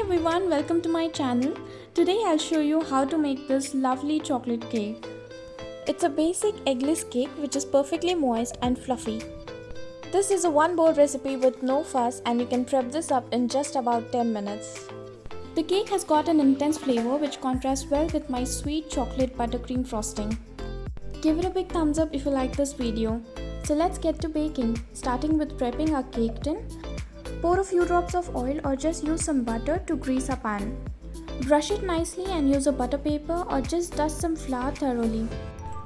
everyone, welcome to my channel. Today I'll show you how to make this lovely chocolate cake. It's a basic eggless cake which is perfectly moist and fluffy. This is a one bowl recipe with no fuss and you can prep this up in just about 10 minutes. The cake has got an intense flavor which contrasts well with my sweet chocolate buttercream frosting. Give it a big thumbs up if you like this video. So let's get to baking, starting with prepping our cake tin. Pour a few drops of oil or just use some butter to grease a pan. Brush it nicely and use a butter paper or just dust some flour thoroughly.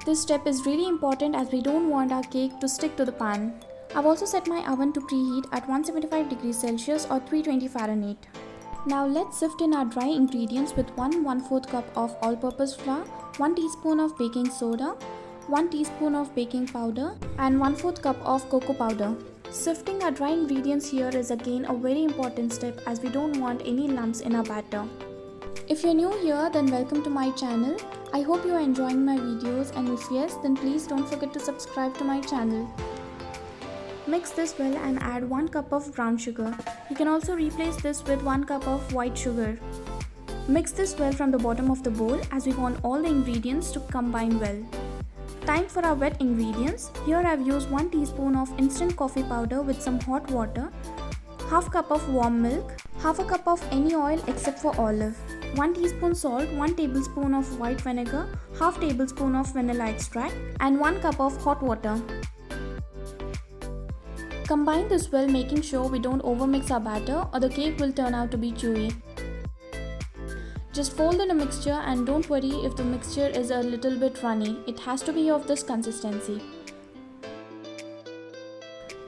This step is really important as we don't want our cake to stick to the pan. I've also set my oven to preheat at 175 degrees Celsius or 320 Fahrenheit. Now let's sift in our dry ingredients with 1/4 cup of all-purpose flour, 1 teaspoon of baking soda, 1 teaspoon of baking powder and 1/4 cup of cocoa powder. Sifting our dry ingredients here is again a very important step as we don't want any lumps in our batter. If you're new here, then welcome to my channel. I hope you are enjoying my videos, and if yes, then please don't forget to subscribe to my channel. Mix this well and add 1 cup of brown sugar. You can also replace this with 1 cup of white sugar. Mix this well from the bottom of the bowl as we want all the ingredients to combine well. Time for our wet ingredients. Here I've used 1 teaspoon of instant coffee powder with some hot water, half cup of warm milk, half a cup of any oil except for olive, 1 teaspoon salt, 1 tablespoon of white vinegar, half tablespoon of vanilla extract and 1 cup of hot water. Combine this well, making sure we don't overmix our batter or the cake will turn out to be chewy. Just fold in the mixture and don't worry if the mixture is a little bit runny. It has to be of this consistency.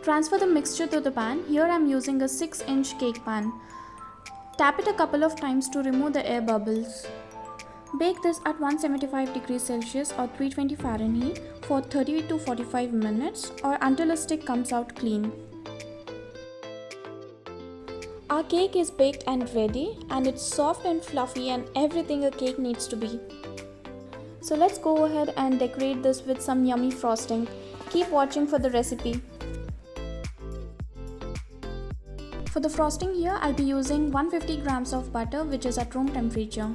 Transfer the mixture to the pan. Here I am using a 6-inch cake pan. Tap it a couple of times to remove the air bubbles. Bake this at 175 degrees Celsius or 320 Fahrenheit for 30 to 45 minutes or until a stick comes out clean. Our cake is baked and ready, and it's soft and fluffy and everything a cake needs to be. So let's go ahead and decorate this with some yummy frosting. Keep watching for the recipe. For the frosting here, I'll be using 150 grams of butter which is at room temperature.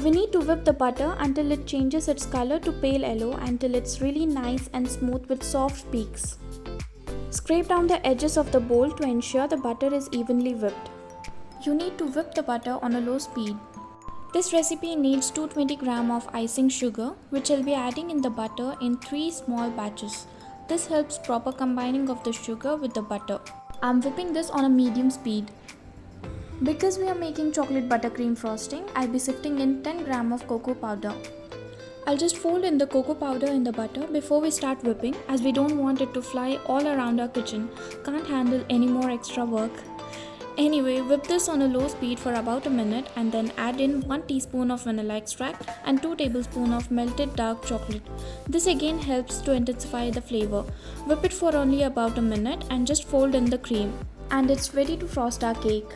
We need to whip the butter until it changes its color to pale yellow until it's really nice and smooth with soft peaks. Scrape down the edges of the bowl to ensure the butter is evenly whipped. You need to whip the butter on a low speed. This recipe needs 220 grams of icing sugar, which I'll be adding in the butter in 3 small batches. This helps proper combining of the sugar with the butter. I'm whipping this on a medium speed. Because we are making chocolate buttercream frosting, I'll be sifting in 10 grams of cocoa powder. I'll just fold in the cocoa powder in the butter before we start whipping as we don't want it to fly all around our kitchen. Can't handle any more extra work. Anyway, whip this on a low speed for about a minute and then add in 1 teaspoon of vanilla extract and 2 tablespoons of melted dark chocolate. This again helps to intensify the flavor. Whip it for only about a minute and just fold in the cream. And it's ready to frost our cake.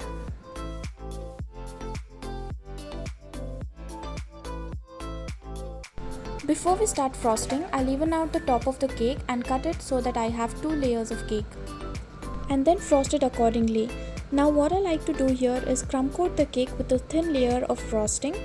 Before we start frosting, I'll even out the top of the cake and cut it so that I have 2 layers of cake. And then frost it accordingly. Now what I like to do here is crumb coat the cake with a thin layer of frosting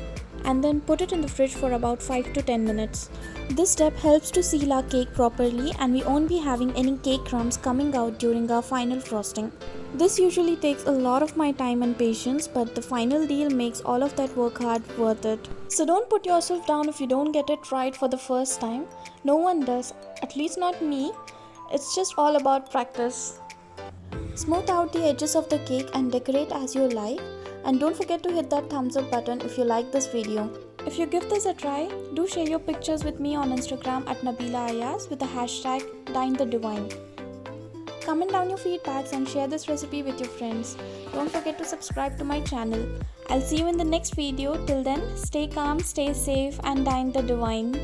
and then put it in the fridge for about 5 to 10 minutes. This step helps to seal our cake properly and we won't be having any cake crumbs coming out during our final frosting. This usually takes a lot of my time and patience, but the final deal makes all of that work hard worth it. So don't put yourself down if you don't get it right for the first time. No one does, at least not me. It's just all about practice. Smooth out the edges of the cake and decorate as you like. And don't forget to hit that thumbs up button if you like this video. If you give this a try, do share your pictures with me on Instagram at Nabila Ayaz with the hashtag DineTheDivine. Comment down your feedbacks and share this recipe with your friends. Don't forget to subscribe to my channel. I'll see you in the next video. Till then, stay calm, stay safe and dine the divine.